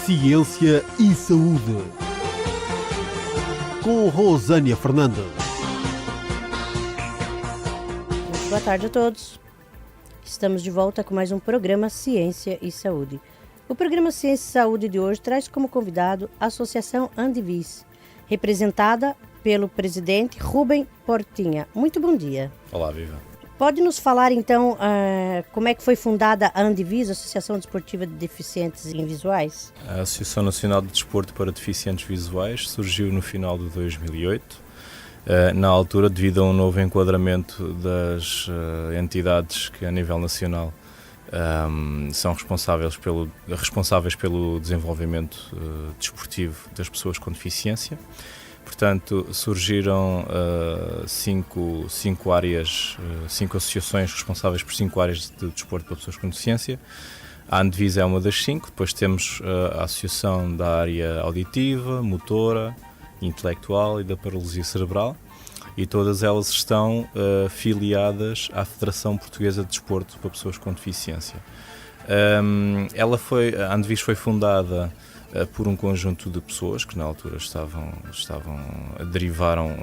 Ciência e Saúde, com Rosânia Fernandes. Muito boa tarde a todos. Estamos de volta com mais um programa Ciência e Saúde. O programa Ciência e Saúde de hoje traz como convidado a Associação Andivis, representada pelo presidente Rubem Portinha. Muito bom dia. Olá, viva. Pode nos falar então como é que foi fundada a Andivis, Associação Desportiva de Deficientes Visuais? A Associação Nacional de Desporto para Deficientes Visuais surgiu no final de 2008, na altura devido a um novo enquadramento das entidades que a nível nacional são responsáveis pelo desenvolvimento desportivo das pessoas com deficiência. Portanto, surgiram cinco associações responsáveis por 5 áreas de desporto para pessoas com deficiência. A Andivis é uma das 5, depois temos a Associação da área auditiva, motora, intelectual e da paralisia cerebral, e todas elas estão filiadas à Federação Portuguesa de Desporto para pessoas com deficiência. A Andivis foi fundada por um conjunto de pessoas que na altura derivaram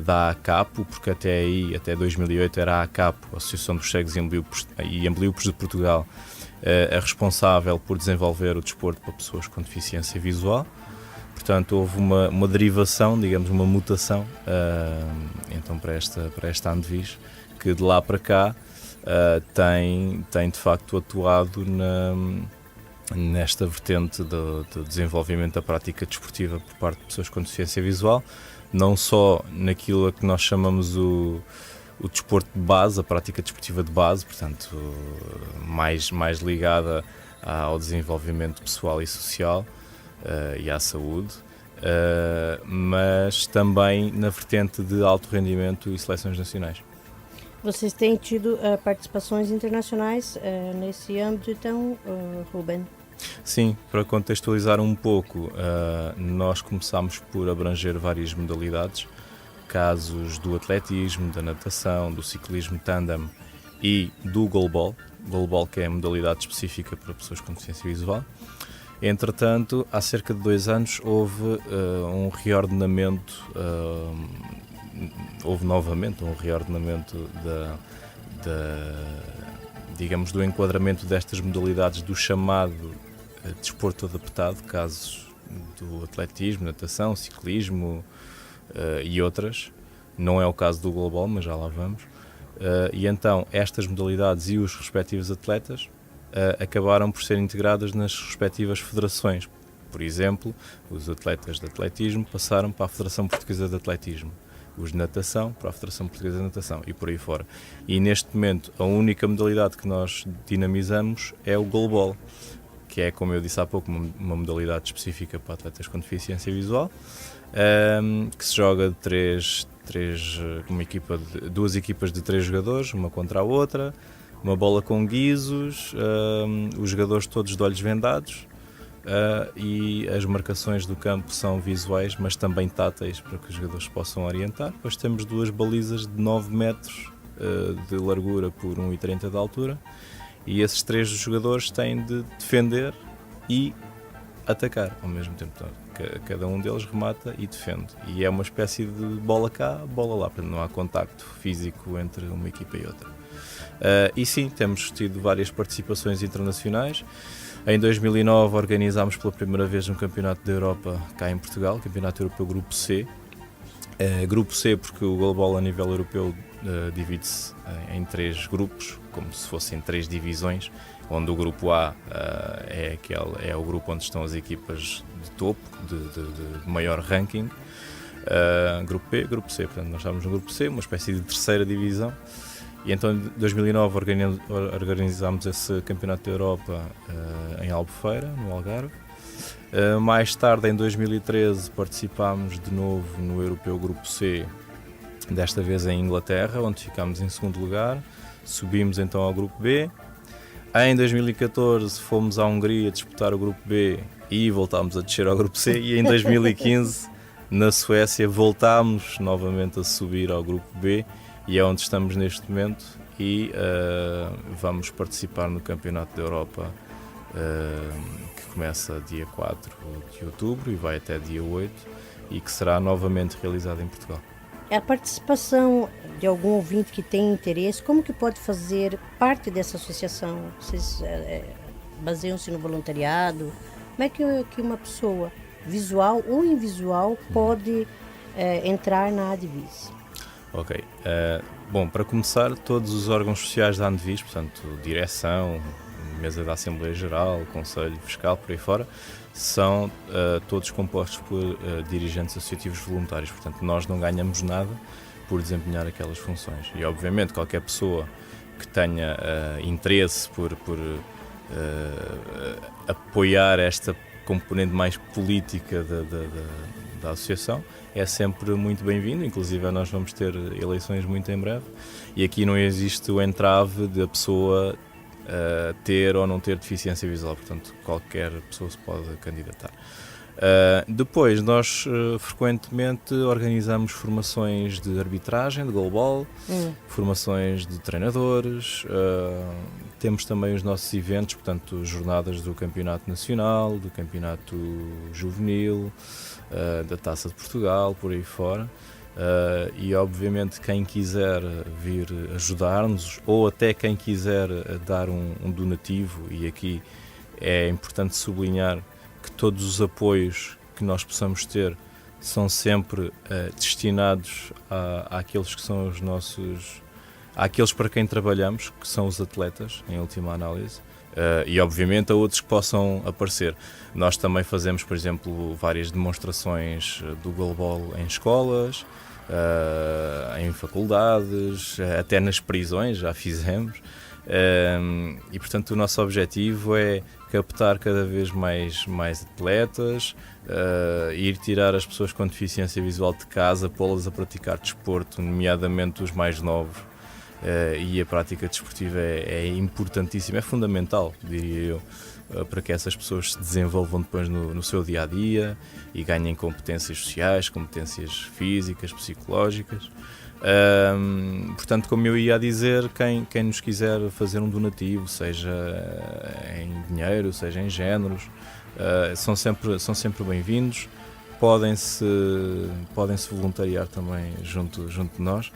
da ACAPO, porque até 2008 era a ACAPO, a Associação dos Cegos e Ambliopes de Portugal, a responsável por desenvolver o desporto para pessoas com deficiência visual. Portanto, houve uma derivação, digamos, uma mutação então para esta Andivis, que de lá para cá tem de facto atuado nesta vertente do desenvolvimento da prática desportiva por parte de pessoas com deficiência visual, não só naquilo a que nós chamamos o desporto de base, a prática desportiva de base, portanto, mais ligada ao desenvolvimento pessoal e social e à saúde, mas também na vertente de alto rendimento e seleções nacionais. Vocês têm tido participações internacionais nesse âmbito, então, Rubem? Sim, para contextualizar um pouco, nós começámos por abranger várias modalidades, casos do atletismo, da natação, do ciclismo tandem e do goalball, que é a modalidade específica para pessoas com deficiência visual. Entretanto, há cerca de 2 anos houve novamente um reordenamento digamos, do enquadramento destas modalidades do chamado desporto adaptado, casos do atletismo, natação, ciclismo e outras. Não é o caso do goalball, mas já lá vamos. E então estas modalidades e os respectivos atletas acabaram por ser integradas nas respectivas federações. Por exemplo, os atletas de atletismo passaram para a Federação Portuguesa de Atletismo, os de natação para a Federação Portuguesa de Natação e por aí fora. E neste momento a única modalidade que nós dinamizamos é o goalball, que é, como eu disse há pouco, uma modalidade específica para atletas com deficiência visual, que se joga duas equipas de 3 jogadores, uma contra a outra, uma bola com guizos, os jogadores todos de olhos vendados, e as marcações do campo são visuais, mas também táteis, para que os jogadores possam orientar. Depois temos 2 balizas de 9 metros de largura por 1,30 de altura, e esses 3 jogadores têm de defender e atacar ao mesmo tempo. Cada um deles remata e defende, e é uma espécie de bola cá, bola lá, para não há contacto físico entre uma equipa e outra. E sim, temos tido várias participações internacionais. Em 2009 organizámos pela primeira vez um campeonato da Europa cá em Portugal, Campeonato Europeu Grupo C. Grupo C porque o goalball a nível europeu divide-se em 3 grupos, como se fossem 3 divisões, onde o grupo A é o grupo onde estão as equipas de topo, de maior ranking. Grupo B, Grupo C, portanto nós estamos no Grupo C, uma espécie de 3ª divisão. E então em 2009 organizámos esse Campeonato da Europa em Albufeira, no Algarve. Mais tarde, em 2013, participámos de novo no Europeu Grupo C, desta vez em Inglaterra, onde ficámos em 2º lugar. Subimos então ao Grupo B. Em 2014 fomos à Hungria disputar o Grupo B e voltámos a descer ao Grupo C. E em 2015, na Suécia, voltámos novamente a subir ao Grupo B, e é onde estamos neste momento, e vamos participar no Campeonato da Europa que começa dia 4 de outubro e vai até dia 8 e que será novamente realizado em Portugal. A participação de algum ouvinte que tem interesse, como que pode fazer parte dessa associação? Vocês baseiam-se no voluntariado? Como é que uma pessoa visual ou invisual pode entrar na Andvis? Ok. Bom, para começar, todos os órgãos sociais da Andvis, portanto, direção, mesa da Assembleia Geral, Conselho Fiscal, por aí fora, são todos compostos por dirigentes associativos voluntários. Portanto, nós não ganhamos nada por desempenhar aquelas funções. E, obviamente, qualquer pessoa que tenha interesse por apoiar esta componente mais política da associação é sempre muito bem-vindo. Inclusive, nós vamos ter eleições muito em breve e aqui não existe o entrave da pessoa ter ou não ter deficiência visual, portanto qualquer pessoa se pode candidatar. Depois nós frequentemente organizamos formações de arbitragem, de goalball, formações de treinadores, temos também os nossos eventos, portanto jornadas do Campeonato Nacional, do Campeonato Juvenil, da Taça de Portugal, por aí fora. E obviamente quem quiser vir ajudar-nos ou até quem quiser dar um donativo, e aqui é importante sublinhar que todos os apoios que nós possamos ter são sempre destinados àqueles que são os nossos, àqueles para quem trabalhamos, que são os atletas em última análise. E obviamente a outros que possam aparecer. Nós também fazemos, por exemplo, várias demonstrações do goalball em escolas, em faculdades, até nas prisões já fizemos, e portanto o nosso objetivo é captar cada vez mais atletas, ir tirar as pessoas com deficiência visual de casa, pô-las a praticar desporto, nomeadamente os mais novos. E a prática desportiva é importantíssima, é fundamental, diria eu, para que essas pessoas se desenvolvam depois no seu dia-a-dia e ganhem competências sociais, competências físicas, psicológicas. Portanto, como eu ia a dizer, quem nos quiser fazer um donativo, seja em dinheiro, seja em géneros, são sempre bem-vindos. Podem-se voluntariar também junto de nós.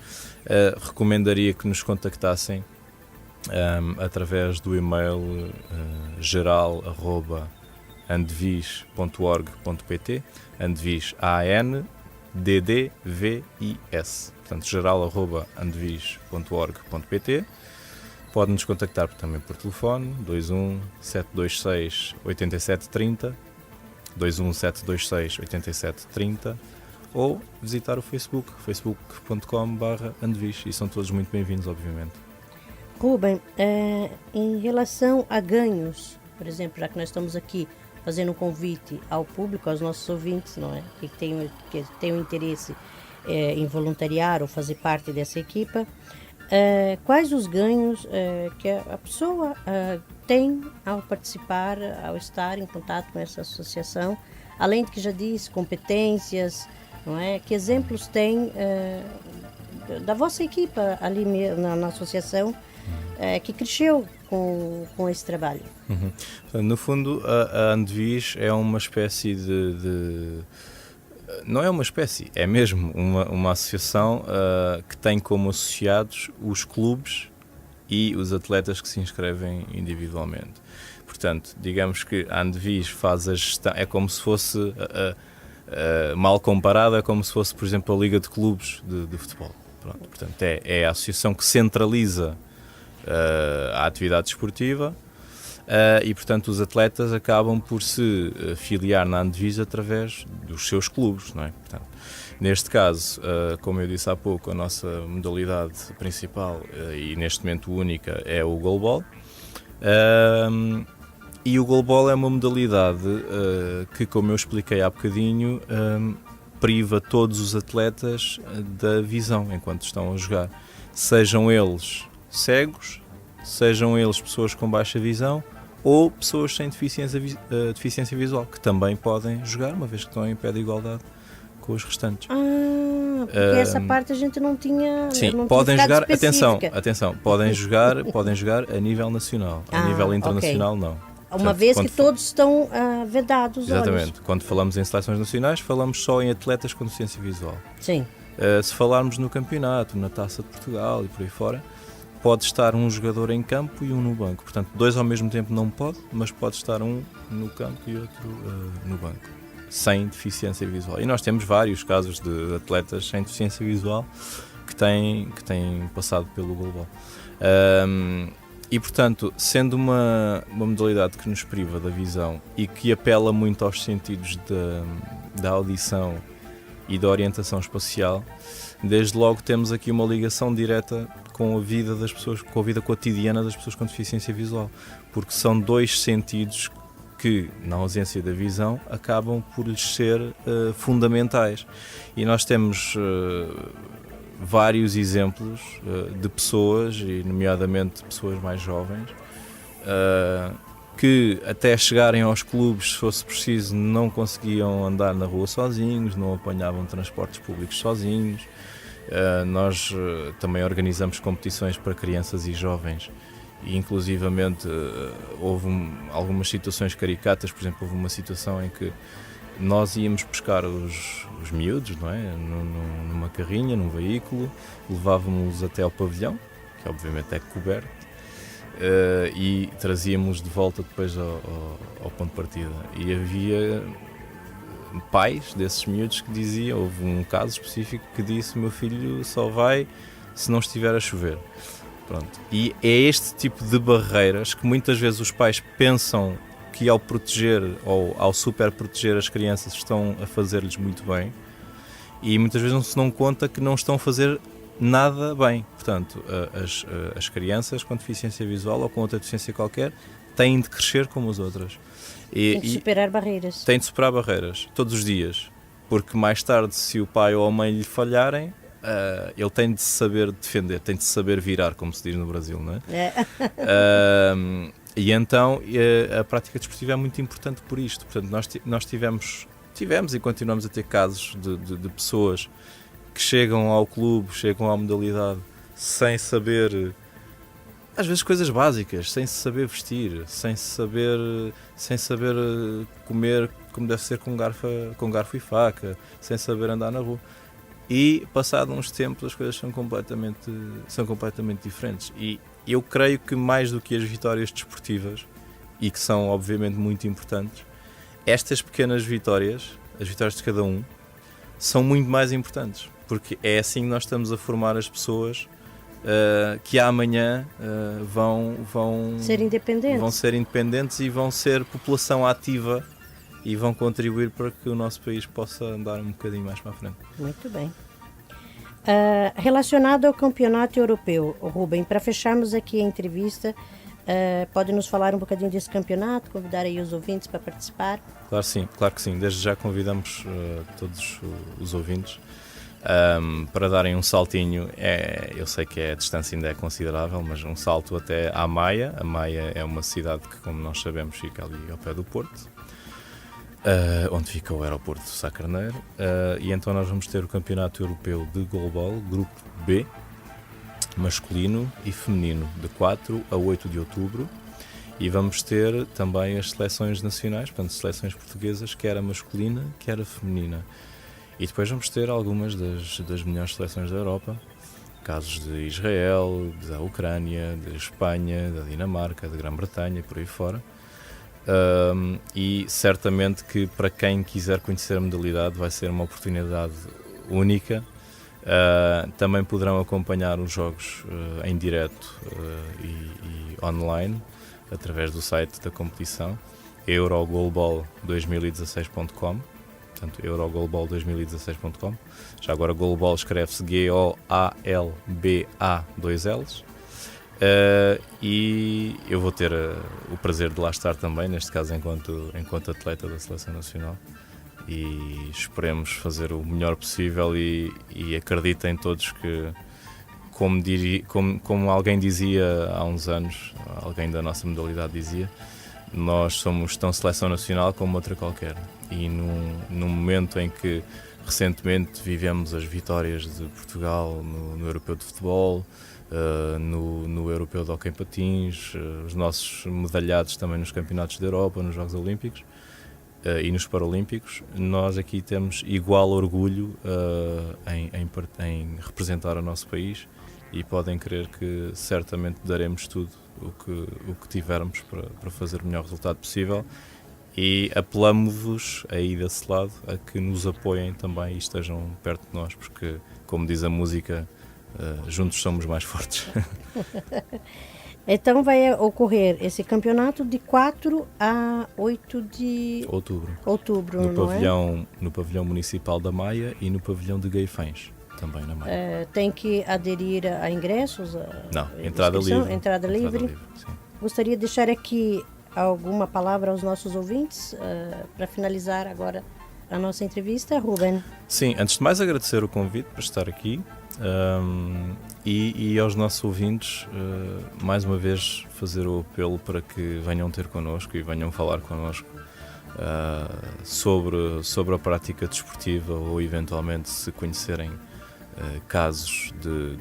Recomendaria que nos contactassem através do e-mail geral@andvis.org.pt, Andvis ANDDVIS, portanto geral@andvis.org.pt. Pode nos contactar também por telefone 21 726 8730, 21 726 8730, ou visitar o Facebook, facebook.com/andvis, e são todos muito bem-vindos, obviamente. Rubem, em relação a ganhos, por exemplo, já que nós estamos aqui fazendo um convite ao público, aos nossos ouvintes, não é? Que tenham interesse em voluntariar ou fazer parte dessa equipa, quais os ganhos que a pessoa tem ao participar, ao estar em contato com essa associação, além de que já disse, competências, não é? Que exemplos tem da vossa equipa ali na associação que cresceu com esse trabalho? No fundo, a Andvis é uma espécie não é uma espécie, é mesmo uma associação que tem como associados os clubes e os atletas que se inscrevem individualmente. Portanto, digamos que a Andvis faz a gestão, é como se fosse, mal comparado, é como se fosse, por exemplo, a Liga de Clubes de futebol. Pronto, portanto, é a associação que centraliza a atividade desportiva, e, portanto, os atletas acabam por se filiar na Andvis através dos seus clubes, não é? Portanto, neste caso, como eu disse há pouco, a nossa modalidade principal e neste momento única é o goalball. E o goalball é uma modalidade que, como eu expliquei há bocadinho, priva todos os atletas da visão enquanto estão a jogar. Sejam eles cegos, sejam eles pessoas com baixa visão ou pessoas sem deficiência visual, que também podem jogar, uma vez que estão em pé de igualdade com os restantes. Porque essa parte a gente não tinha. Sim, não podem tinha jogar, atenção, podem jogar a nível nacional, a nível internacional okay. não. Uma vez que todos estão vedados os olhos. Exatamente. Quando falamos em seleções nacionais, falamos só em atletas com deficiência visual. Sim. Se falarmos no campeonato, na Taça de Portugal e por aí fora, pode estar um jogador em campo e um no banco. Portanto, dois ao mesmo tempo não pode, mas pode estar um no campo e outro no banco, sem deficiência visual. E nós temos vários casos de atletas sem deficiência visual que têm passado pelo global. E, portanto, sendo uma modalidade que nos priva da visão e que apela muito aos sentidos da audição e da orientação espacial, desde logo temos aqui uma ligação direta com a vida das pessoas, com a vida cotidiana das pessoas com deficiência visual, porque são dois sentidos que, na ausência da visão, acabam por lhes ser fundamentais. E nós temos vários exemplos de pessoas, e nomeadamente pessoas mais jovens, que até chegarem aos clubes, se fosse preciso, não conseguiam andar na rua sozinhos, não apanhavam transportes públicos sozinhos. Nós também organizamos competições para crianças e jovens e inclusivamente houve algumas situações caricatas. Por exemplo, houve uma situação em que nós íamos pescar os miúdos, não é? Numa carrinha, num veículo, levávamos-los até ao pavilhão, que obviamente é coberto, e trazíamos de volta depois ao ponto de partida. E havia pais desses miúdos que diziam, houve um caso específico que disse: o meu filho só vai se não estiver a chover. Pronto. E é este tipo de barreiras que muitas vezes os pais pensam que ao proteger ou ao super proteger as crianças estão a fazer-lhes muito bem, e muitas vezes não se dão conta que não estão a fazer nada bem. Portanto, as crianças com deficiência visual ou com outra deficiência qualquer têm de crescer como as outras. Tem de superar barreiras. Têm de superar barreiras, todos os dias. Porque mais tarde, se o pai ou a mãe lhe falharem, ele tem de se saber defender, tem de se saber virar, como se diz no Brasil, não é? E então a prática desportiva é muito importante por isto. Portanto, nós tivemos e continuamos a ter casos de pessoas que chegam ao clube, chegam à modalidade sem saber, às vezes, coisas básicas, sem se saber vestir, sem saber comer como deve ser com garfo e faca, sem saber andar na rua. E, passado uns tempos, as coisas são completamente diferentes. E eu creio que, mais do que as vitórias desportivas, e que são obviamente muito importantes, estas pequenas vitórias, as vitórias de cada um, são muito mais importantes, porque é assim que nós estamos a formar as pessoas que amanhã vão ser independentes e vão ser população ativa e vão contribuir para que o nosso país possa andar um bocadinho mais para a frente. Muito bem. Relacionado ao campeonato europeu, Rubem, para fecharmos aqui a entrevista, pode nos falar um bocadinho desse campeonato, convidar aí os ouvintes para participar? Claro que sim. Desde já convidamos todos os ouvintes para darem um saltinho. Eu sei que a distância ainda é considerável, mas um salto até à Maia. A Maia é uma cidade que, como nós sabemos, fica ali ao pé do Porto, onde fica o aeroporto do Sá Carneiro, e então nós vamos ter o Campeonato Europeu de Goalball, Grupo B, masculino e feminino, de 4 a 8 de outubro, e vamos ter também as seleções nacionais, portanto seleções portuguesas, quer a masculina, quer a feminina, e depois vamos ter algumas das melhores seleções da Europa, casos de Israel, da Ucrânia, de Espanha, da Dinamarca, da Grã-Bretanha e por aí fora. E certamente que para quem quiser conhecer a modalidade vai ser uma oportunidade única. Também poderão acompanhar os jogos em direto e online através do site da competição eurogoalball2016.com, portanto eurogoalball2016.com. Já agora Goalball escreve-se Goalba, 2 L's. E eu vou ter o prazer de lá estar também, neste caso enquanto atleta da Seleção Nacional, e esperemos fazer o melhor possível e acreditem todos que, como alguém dizia há uns anos, alguém da nossa modalidade dizia, nós somos tão Seleção Nacional como outra qualquer, e num momento em que recentemente vivemos as vitórias de Portugal no Europeu de Futebol, no Europeu de Hóquei em Patins, os nossos medalhados também nos Campeonatos da Europa, nos Jogos Olímpicos e nos Paralímpicos. Nós aqui temos igual orgulho em representar o nosso país e podem crer que certamente daremos tudo o que tivermos para fazer o melhor resultado possível. E apelamos-vos aí desse lado a que nos apoiem também e estejam perto de nós, porque, como diz a música, juntos somos mais fortes. Então vai ocorrer esse campeonato de 4 a 8 de outubro, no pavilhão municipal da Maia e no pavilhão de Gaifães, também na Maia. Tem que aderir a ingressos? Não, entrada livre. Entrada livre. Sim. Gostaria de deixar aqui alguma palavra aos nossos ouvintes para finalizar agora a nossa entrevista, Ruben? Sim, antes de mais agradecer o convite para estar aqui e aos nossos ouvintes mais uma vez fazer o apelo para que venham ter connosco e venham falar connosco sobre a prática desportiva ou eventualmente se conhecerem casos de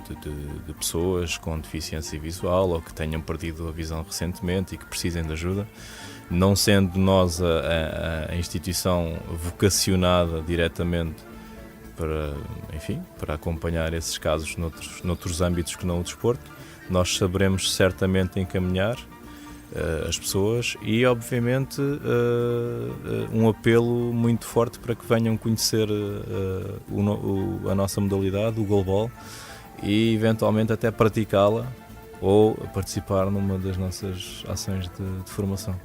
pessoas com deficiência visual ou que tenham perdido a visão recentemente e que precisem de ajuda. Não sendo nós a instituição vocacionada diretamente para acompanhar esses casos noutros âmbitos que não o desporto, nós saberemos certamente encaminhar as pessoas e, obviamente, um apelo muito forte para que venham conhecer a nossa modalidade, o goalball, e eventualmente até praticá-la ou participar numa das nossas ações de formação.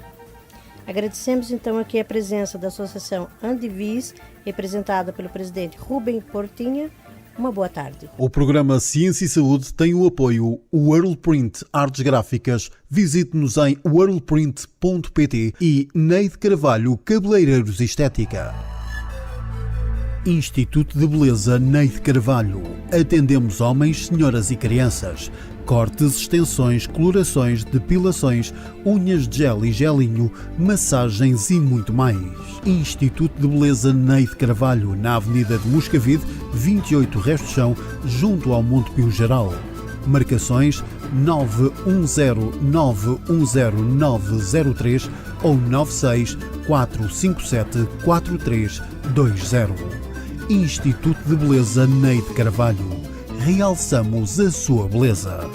Agradecemos então aqui a presença da Associação Andivis, representada pelo presidente Ruben Portinha. Uma boa tarde. O programa Ciência e Saúde tem o apoio Worldprint Artes Gráficas. Visite-nos em worldprint.pt e Neide Carvalho Cabeleireiros Estética. Instituto de Beleza Neide Carvalho. Atendemos homens, senhoras e crianças. Cortes, extensões, colorações, depilações, unhas de gel e gelinho, massagens e muito mais. Instituto de Beleza Neide Carvalho, na Avenida de Moscavide, 28 Resto de Chão, junto ao Monte Pio Geral. Marcações 910910903 ou 964574320. Instituto de Beleza Neide Carvalho. Realçamos a sua beleza.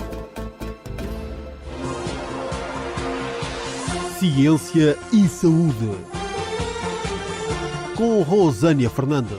Ciência e Saúde. Com Rosânia Fernandes.